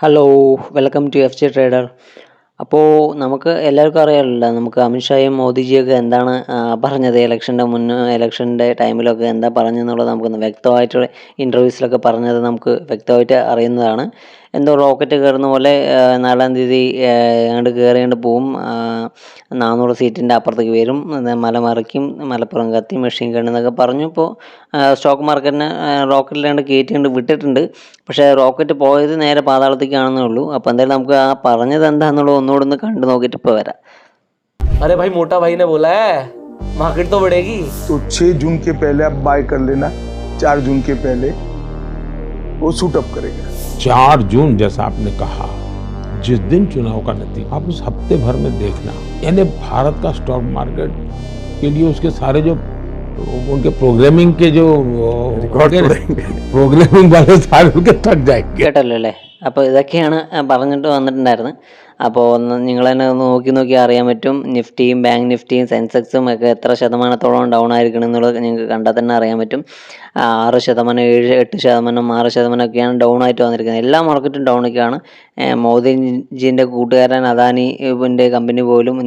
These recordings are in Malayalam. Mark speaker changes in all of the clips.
Speaker 1: Hello, welcome to F J trader. അപ്പോൾ നമുക്ക് എല്ലാവർക്കും അറിയാമല്ലോ, നമുക്ക് അമിത്ഷായും മോദിജിയൊക്കെ എന്താണ് പറഞ്ഞത് ഇലക്ഷൻ്റെ ടൈമിലൊക്കെ എന്താ പറഞ്ഞതെന്നുള്ളത് നമുക്കൊന്ന് വ്യക്തമായിട്ട് ഇൻ്റർവ്യൂസിലൊക്കെ പറഞ്ഞത് നമുക്ക് വ്യക്തമായിട്ട് അറിയുന്നതാണ്. എന്തോ റോക്കറ്റ് കയറുന്ന പോലെ 4-ാം തീയതി അങ്ങോട്ട് കയറിയാണ്ട് പോവും, 400 സീറ്റിൻ്റെ അപ്പുറത്തേക്ക് വരും, മലമറിക്കും, മലപ്പുറം കത്തി, മെഷീൻ ഗൺ എന്നൊക്കെ പറഞ്ഞു. ഇപ്പോൾ സ്റ്റോക്ക് മാർക്കറ്റിനെ റോക്കറ്റിലാണ്ട് കയറ്റിക്കൊണ്ട് വിട്ടിട്ടുണ്ട്. പക്ഷേ റോക്കറ്റ് പോയത് നേരെ പാതാളത്തേക്കാണെന്നേ ഉള്ളൂ. അപ്പോൾ എന്തായാലും നമുക്ക് ആ പറഞ്ഞത് എന്താണെന്നുള്ളത് ഒന്നുകൂടെ ഒന്ന് കണ്ടു നോക്കിയിട്ട് ഇപ്പോൾ വരാം.
Speaker 2: अरे भाई, मोटा भाई ने बोला है मार्केट तो बढ़ेगी।
Speaker 3: तो 6 जून के पहले आप बाय कर लेना, 4 जून के पहले वो शूट अप करेगा।
Speaker 4: 4 जून जैसा आपने कहा, जिस दिन चुनाव का नतीजा आप उस हफ्ते भर में देखना, यानी भारत का स्टॉक मार्केट के लिए उसके सारे जो उनके प्रोग्रामिंग के जो प्रोग्रामिंग वाले सारे उनके थक जाएंगे.
Speaker 1: കേട്ടല്ലോ അല്ലേ? അപ്പോൾ ഇതൊക്കെയാണ് പറഞ്ഞിട്ട് വന്നിട്ടുണ്ടായിരുന്നത്. അപ്പോൾ നിങ്ങൾ തന്നെ ഒന്ന് നോക്കി അറിയാൻ പറ്റും. നിഫ്റ്റിയും ബാങ്ക് നിഫ്റ്റിയും സെൻസെക്സും ഒക്കെ എത്ര ശതമാനത്തോളം ഡൗൺ ആയിരിക്കണം എന്നുള്ളത് നിങ്ങൾക്ക് കണ്ടാൽ തന്നെ അറിയാൻ പറ്റും. 6%, 7-8%, 6% ഒക്കെയാണ് ഡൗൺ ആയിട്ട് വന്നിരിക്കുന്നത്. എല്ലാ മാർക്കറ്റും ഡൗണൊക്കെയാണ്. മോദിജിൻ്റെ കൂട്ടുകാരൻ അദാനിൻ്റെ കമ്പനി പോലും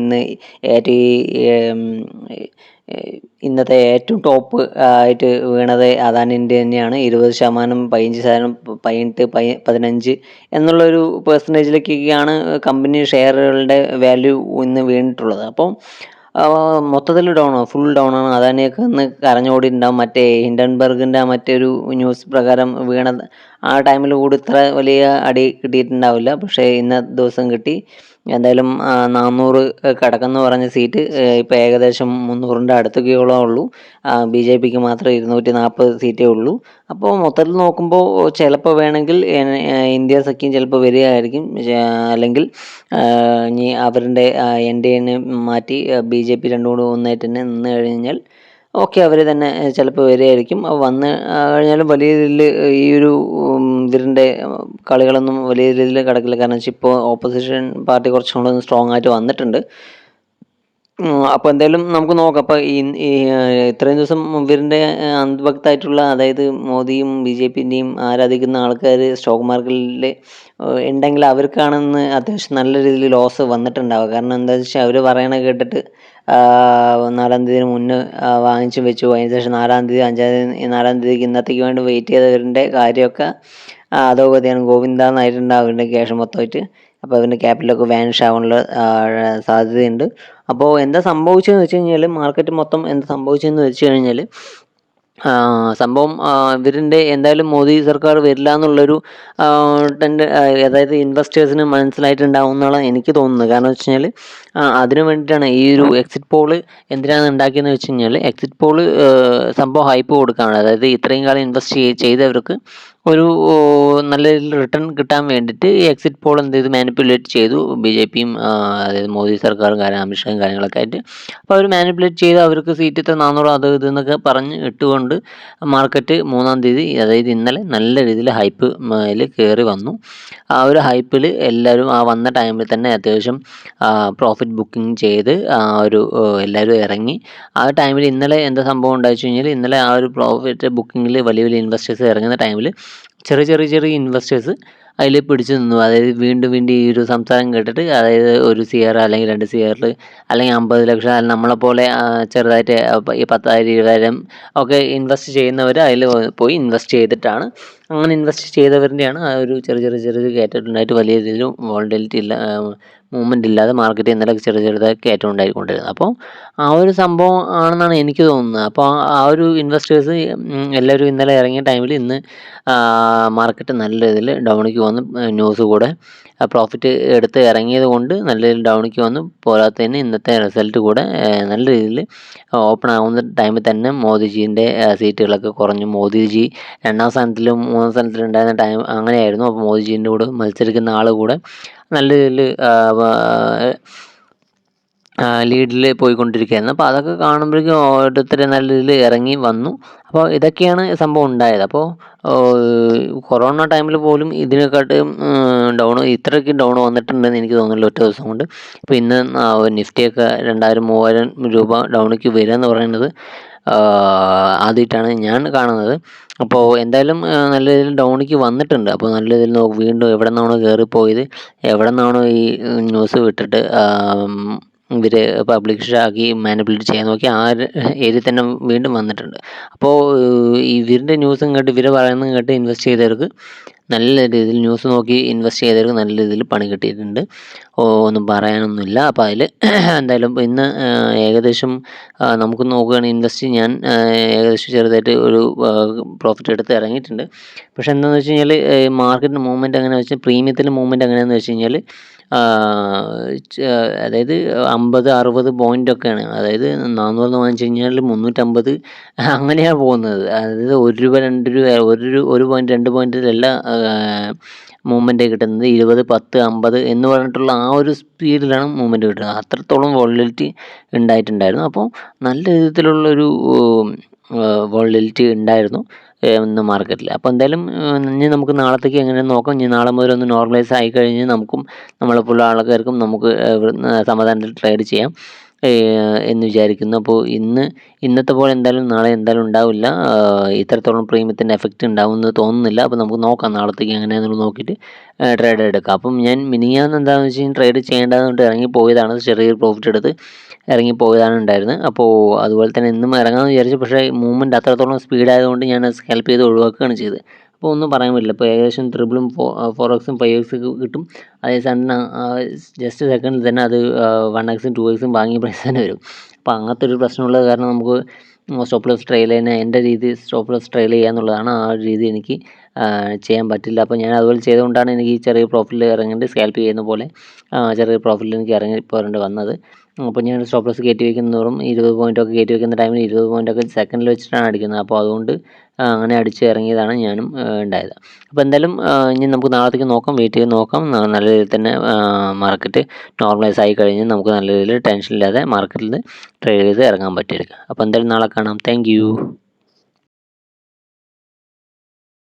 Speaker 1: ഇന്നത്തെ ഏറ്റവും ടോപ്പ് ആയിട്ട് വീണത് അദാനിൻ്റെ തന്നെയാണ്. 20%, 15%, 15 എന്നുള്ളൊരു പെർസെൻറ്റേജിലേക്കൊക്കെയാണ് കമ്പനി ഷെയറുകളുടെ വാല്യൂ ഇന്ന് വീണിട്ടുള്ളത്. അപ്പോൾ മൊത്തത്തിൽ ഫുൾ ഡൗണാണ്. അദാനിയൊക്കെ ഇന്ന് കരഞ്ഞോടിയിട്ടുണ്ടാവും. മറ്റേ ഹിൻഡൻബർഗിൻ്റെ മറ്റൊരു ന്യൂസ് പ്രകാരം വീണ ആ ടൈമിൽ കൂടി ഇത്ര വലിയ അടി കിട്ടിയിട്ടുണ്ടാവില്ല. പക്ഷേ ഇന്നത്തെ ദിവസം കിട്ടി. എന്തായാലും 400 കടക്കെന്ന് പറഞ്ഞ സീറ്റ് ഇപ്പോൾ ഏകദേശം 300ൻ്റെ അടുത്തൊക്കെയോളം ഉള്ളൂ. BJPക്ക് മാത്രം 240 സീറ്റേ ഉള്ളൂ. അപ്പോൾ മൊത്തത്തിൽ നോക്കുമ്പോൾ ചിലപ്പോൾ വേണമെങ്കിൽ ഇന്ത്യ സഖ്യം ചിലപ്പോൾ വരികയായിരിക്കും. അല്ലെങ്കിൽ ഇനി അവരുടെ NDAനെ മാറ്റി BJP രണ്ടും കൂടി ഒന്നായിട്ട് തന്നെ നിന്ന് കഴിഞ്ഞാൽ ഓക്കെ, അവർ തന്നെ ചിലപ്പോൾ വരികയായിരിക്കും. വന്ന് കഴിഞ്ഞാലും വലിയ രീതിയിൽ ഈ ഒരു ഇവരുടെ കളികളൊന്നും വലിയ രീതിയിൽ കിടക്കില്ല. കാരണം വെച്ചാൽ ഇപ്പോൾ ഓപ്പോസിഷൻ പാർട്ടി കുറച്ചും കൂടെ സ്ട്രോങ് ആയിട്ട് വന്നിട്ടുണ്ട്. അപ്പോൾ എന്തായാലും നമുക്ക് നോക്കാം. അപ്പോൾ ഈ ഇത്രയും ദിവസം ഇവരുടെ അന്ധഭക്തായിട്ടുള്ള, അതായത് മോദിയും BJPൻ്റെയും ആരാധിക്കുന്ന ആൾക്കാർ സ്റ്റോക്ക് മാർക്കറ്റിൽ ഉണ്ടെങ്കിൽ അവർക്കാണെന്ന് അത്യാവശ്യം നല്ല രീതിയിൽ ലോസ് വന്നിട്ടുണ്ടാവുക. കാരണം എന്താണെന്ന് വെച്ചാൽ അവർ പറയണ കേട്ടിട്ട് 4-ാം തീയതിന് മുന്നേ വാങ്ങിച്ചു വെച്ചു. അതിന് ശേഷം 4-ാം തീയതി, 5-ാം തീയതി, 4-ാം തീയതിക്ക് ഇന്നത്തേക്ക് വേണ്ടി വെയിറ്റ് ചെയ്തവരുടെ കാര്യമൊക്കെ അധോഗതിയാണ്. ഗോവിന്ദാന്നായിട്ടുണ്ട് അവരുടെ ക്യാഷ് മൊത്തമായിട്ട്. അപ്പോൾ അവരുടെ ക്യാപിറ്റലൊക്കെ വാനിഷ് ആവാനുള്ള സാധ്യതയുണ്ട്. അപ്പോൾ എന്താ സംഭവിച്ചതെന്ന് വെച്ച് കഴിഞ്ഞാൽ, മാർക്കറ്റ് മൊത്തം എന്താ സംഭവിച്ചതെന്ന് വെച്ച് കഴിഞ്ഞാൽ, സംഭവം ഇവരിൻ്റെ എന്തായാലും മോദി സർക്കാർ വരില്ല എന്നുള്ളൊരു അതായത് ഇൻവെസ്റ്റേഴ്സിന് മനസ്സിലായിട്ടുണ്ടാവും എന്നാണ് എനിക്ക് തോന്നുന്നത്. കാരണം വെച്ച് കഴിഞ്ഞാൽ അതിനു വേണ്ടിയിട്ടാണ് ഈ ഒരു എക്സിറ്റ് പോള് എന്തിനാണ് ഉണ്ടാക്കിയെന്ന് വെച്ച് കഴിഞ്ഞാൽ, എക്സിറ്റ് പോള് സംഭവം ഹൈപ്പ് കൊടുക്കാനാണ്. അതായത് ഇത്രയും കാലം ഇൻവെസ്റ്റ് ചെയ്തവർക്ക് ഒരു നല്ല രീതിയിൽ റിട്ടേൺ കിട്ടാൻ വേണ്ടിയിട്ട് ഈ എക്സിറ്റ് പോൾ എന്ത് ചെയ്തു, മാനിപ്പുലേറ്റ് ചെയ്തു BJPയും, അതായത് മോദി സർക്കാരും അമിത്ഷായും കാര്യങ്ങളൊക്കെ ആയിട്ട്. അപ്പോൾ അവർ മാനിപ്പുലേറ്റ് ചെയ്ത് അവർക്ക് സീറ്റ് ഇത്ര 400 അത് ഇതെന്നൊക്കെ പറഞ്ഞ് ഇട്ടുകൊണ്ട് മാർക്കറ്റ് 3-ാം തീയതി, അതായത് ഇന്നലെ നല്ല രീതിയിൽ ഹൈപ്പ് കയറി വന്നു. ആ ഒരു ഹൈപ്പിൽ എല്ലാവരും ആ വന്ന ടൈമിൽ തന്നെ അത്യാവശ്യം പ്രോഫിറ്റ് ബുക്കിംഗ് ചെയ്ത് എല്ലാവരും ഇറങ്ങി. ആ ടൈമിൽ ഇന്നലെ എന്താ സംഭവം ഉണ്ടായിച്ചു കഴിഞ്ഞാൽ, ഇന്നലെ ആ ഒരു പ്രോഫിറ്റ് ബുക്കിങ്ങിൽ വലിയ വലിയ ഇൻവെസ്റ്റേഴ്സ് ഇറങ്ങുന്ന ടൈമിൽ ചെറിയ ഇൻവെസ്റ്റേഴ്സ് അതിൽ പിടിച്ചു നിന്നു. അതായത് വീണ്ടും ഈ ഒരു സംസാരം കേട്ടിട്ട്, അതായത് 1 CR അല്ലെങ്കിൽ 2 CR അല്ലെങ്കിൽ 50 ലക്ഷം, അല്ലെങ്കിൽ നമ്മളെപ്പോലെ ചെറുതായിട്ട് ഈ 10,000, 20,000 ഒക്കെ ഇൻവെസ്റ്റ് ചെയ്യുന്നവർ അതിൽ പോയി ഇൻവെസ്റ്റ് ചെയ്തിട്ടാണ്. അങ്ങനെ ഇൻവെസ്റ്റ് ചെയ്തവരുടെയാണ് ആ ഒരു ചെറിയ കയറ്റമുണ്ടായിട്ട് വലിയ രീതിയിൽ വോളറ്റിലിറ്റി മൂവ്മെൻറ്റ് ഇല്ലാതെ മാർക്കറ്റ് ഇന്നലെ ചെറുതായി കയറ്റം ഉണ്ടായിക്കൊണ്ടിരുന്നത്. അപ്പോൾ ആ ഒരു സംഭവം ആണെന്നാണ് എനിക്ക് തോന്നുന്നത്. അപ്പോൾ ആ ഒരു ഇൻവെസ്റ്റേഴ്സ് എല്ലാവരും ഇന്നലെ ഇറങ്ങിയ ടൈമിൽ ഇന്ന് മാർക്കറ്റ് നല്ല രീതിയിൽ ഡൗണിലേക്ക് വന്നു. ന്യൂസ് കൂടെ പ്രോഫിറ്റ് എടുത്ത് ഇറങ്ങിയത് കൊണ്ട് നല്ല രീതിയിൽ ഡൗണിലേക്ക് വന്നു. പോരാത്തതിന് ഇന്നത്തെ റിസൾട്ട് കൂടെ നല്ല രീതിയിൽ ഓപ്പൺ ആവുന്ന ടൈമിൽ തന്നെ മോദിജീൻ്റെ സീറ്റുകളൊക്കെ കുറഞ്ഞു. മോദിജി 2-ാം സ്ഥാനത്തിലും 3-ാം സ്ഥാനത്തിലും ഉണ്ടായിരുന്ന ടൈം അങ്ങനെയായിരുന്നു. അപ്പോൾ മോദിജീൻ്റെ കൂടെ മത്സരിക്കുന്ന ആൾ കൂടെ നല്ല രീതിയിൽ ലീഡിൽ പോയിക്കൊണ്ടിരിക്കുകയായിരുന്നു. അപ്പോൾ അതൊക്കെ കാണുമ്പോഴേക്കും ഓരോരുത്തർ നല്ല രീതിയിൽ ഇറങ്ങി വന്നു. അപ്പോൾ ഇതൊക്കെയാണ് സംഭവം ഉണ്ടായത്. അപ്പോൾ കൊറോണ ടൈമിൽ പോലും ഇതിനെക്കാട്ടും ഇത്രയ്ക്ക് ഡൗൺ വന്നിട്ടുണ്ടെന്ന് എനിക്ക് തോന്നുന്നില്ല ഒറ്റ ദിവസം കൊണ്ട്. ഇപ്പോൾ ഇന്ന് നിഫ്റ്റിയൊക്കെ 2,000-3,000 രൂപ ഡൗണിലേക്ക് വരിക എന്ന് പറയുന്നത് ആദ്യമായിട്ടാണ് ഞാൻ കാണുന്നത്. അപ്പോൾ എന്തായാലും നല്ല രീതിയിൽ ഡൗണിലേക്ക് വന്നിട്ടുണ്ട്. അപ്പോൾ നല്ല രീതിയിൽ വീണ്ടും എവിടെ നിന്നാണോ കയറിപ്പോയത്, എവിടെ നിന്നാണോ ഈ ന്യൂസ് വിട്ടിട്ട് ഇവർ പബ്ലിഷാക്കി മാനിപ്പുലേറ്റ് ചെയ്യാൻ നോക്കി ആ ഒരു ഏരിയയിൽ തന്നെ വീണ്ടും വന്നിട്ടുണ്ട്. അപ്പോൾ ഇവരുടെ ന്യൂസും കേട്ട് ഇവർ പറയുന്നതും കേട്ട് ഇൻവെസ്റ്റ് ചെയ്തവർക്ക് നല്ല രീതിയിൽ ന്യൂസ് നോക്കി ഇൻവെസ്റ്റ് ചെയ്തവർക്ക് നല്ല രീതിയിൽ പണി കിട്ടിയിട്ടുണ്ട്. ഒന്നും പറയാനൊന്നുമില്ല. അപ്പോൾ അതിൽ എന്തായാലും ഇന്ന് ഏകദേശം നമുക്ക് നോക്കുകയാണെങ്കിൽ ഇൻവെസ്റ്റ് ഞാൻ ഏകദേശം ചെറുതായിട്ട് ഒരു പ്രോഫിറ്റ് എടുത്ത് ഇറങ്ങിയിട്ടുണ്ട്. പക്ഷേ എന്താണെന്ന് വെച്ച് കഴിഞ്ഞാൽ മാർക്കറ്റിൻ്റെ മൂവ്മെൻറ്റ് എങ്ങനെയാണെന്ന് വെച്ചാൽ പ്രീമിയത്തിൻ്റെ മൂവ്മെൻറ്റ് എങ്ങനെയാണെന്ന് വെച്ച് കഴിഞ്ഞാൽ അതായത് 50-60 പോയിൻ്റൊക്കെയാണ്. അതായത് 400 വാങ്ങിച്ച് കഴിഞ്ഞാൽ 350 അങ്ങനെയാണ് പോകുന്നത്. അതായത് ₹1, ₹2, ഒരു പോയിൻറ്റ് 2 പോയിൻറ്റിലല്ല മൂവ്മെൻറ്റ് കിട്ടുന്നത്. 20, 10, 50 എന്ന് പറഞ്ഞിട്ടുള്ള ആ ഒരു സ്പീഡിലാണ് മൂവ്മെൻറ്റ് കിട്ടുന്നത്. അത്രത്തോളം വോളറ്റിലിറ്റി ഉണ്ടായിട്ടുണ്ടായിരുന്നു. അപ്പോൾ നല്ല രീതിയിലുള്ളൊരു വോളറ്റിലിറ്റി ഉണ്ടായിരുന്നു ഇന്ന് മാർക്കറ്റിൽ. അപ്പോൾ എന്തായാലും ഇനി നമുക്ക് നാളത്തേക്ക് എങ്ങനെയാണെന്ന് നോക്കാം. ഇനി നാളെ മുതൽ ഒന്ന് നോർമലൈസ് ആയി കഴിഞ്ഞ് നമുക്കും നമ്മളെപ്പോലുള്ള ആൾക്കാർക്കും നമുക്ക് സമാധാനത്തിൽ ട്രേഡ് ചെയ്യാം എന്ന് വിചാരിക്കുന്നു. അപ്പോൾ ഇന്നത്തെ പോലെ എന്തായാലും നാളെ എന്തായാലും ഉണ്ടാവില്ല. ഇത്രത്തോളം പ്രീമിയത്തിൻ്റെ എഫക്റ്റ് ഉണ്ടാവുമെന്ന് തോന്നുന്നില്ല. അപ്പോൾ നമുക്ക് നോക്കാം നാളത്തേക്ക് എങ്ങനെയാണെന്നുള്ളത് നോക്കിയിട്ട് ട്രേഡ് എടുക്കാം. അപ്പം ഞാൻ മിനിഞ്ഞാന്ന് എന്താണെന്ന് വെച്ച് കഴിഞ്ഞാൽ ട്രേഡ് ചെയ്യേണ്ടതുകൊണ്ട് ഇറങ്ങിപ്പോയതാണ്. ചെറിയൊരു പ്രോഫിറ്റ് എടുത്ത് ഇറങ്ങിപ്പോയതാണ് ഉണ്ടായിരുന്നത്. അപ്പോൾ അതുപോലെ തന്നെ ഇന്നും ഇറങ്ങാമെന്ന് വിചാരിച്ചു. പക്ഷേ മൂവ്മെൻറ്റ് അത്രത്തോളം സ്പീഡായതുകൊണ്ട് ഞാൻ സ്കാൽപ്പ് ചെയ്ത് ഒഴിവാക്കുകയാണ് ചെയ്തത്. അപ്പോൾ ഒന്നും പറയാൻ പറ്റില്ല. ഇപ്പോൾ ഏകദേശം 4Xും 5X കിട്ടും. അതേ സമയം ജസ്റ്റ് സെക്കൻഡിൽ തന്നെ അത് 1Xും 2Xും വാങ്ങിയ പ്രൈസ് തന്നെ വരും. അപ്പോൾ അങ്ങനത്തെ ഒരു പ്രശ്നമുള്ളത് കാരണം നമുക്ക് സ്റ്റോപ്പ് ലോസ് ട്രെയിൽ തന്നെ എൻ്റെ രീതി സ്റ്റോപ്പ് ലോസ് ട്രെയിൽ ചെയ്യുക എന്നുള്ളതാണ്. ആ ഒരു രീതി എനിക്ക് ചെയ്യാൻ പറ്റില്ല. അപ്പോൾ ഞാൻ അതുപോലെ ചെയ്തുകൊണ്ടാണ് എനിക്ക് ഈ ചെറിയ പ്രോഫിറ്റിൽ ഇറങ്ങേണ്ടി സ്കാൽപ്പ് ചെയ്യുന്ന പോലെ ചെറിയ പ്രോഫിറ്റിൽ എനിക്ക് ഇറങ്ങി പോരേണ്ടി വന്നത്. അപ്പോൾ ഞാൻ സ്റ്റോപ്പ് ലോസ് കയറ്റി വയ്ക്കുന്നതോറും 20 പോയിൻ്റൊക്കെ കയറ്റി വയ്ക്കുന്ന ടൈമിൽ 20 പോയിൻ്റൊക്കെ സെക്കൻഡിൽ വെച്ചിട്ടാണ് അടിക്കുന്നത്. അപ്പോൾ അതുകൊണ്ട് അങ്ങനെ അടിച്ച് ഇറങ്ങിയതാണ് ഞാനും ഉണ്ടായത്. അപ്പോൾ എന്തായാലും ഇനി നമുക്ക് നാളത്തേക്ക് നോക്കാം, വെയിറ്റ് ചെയ്ത് നോക്കാം. നല്ല രീതിയിൽ തന്നെ മാർക്കറ്റ് നോർമലൈസ് ആയി കഴിഞ്ഞ് നമുക്ക് നല്ല രീതിയിൽ ടെൻഷൻ ഇല്ലാതെ മാർക്കറ്റിൽ ട്രേഡ് ചെയ്ത് ഇറങ്ങാൻ പറ്റിയെടുക്കാം. അപ്പോൾ എന്തായാലും നാളെ കാണാം. Thank you.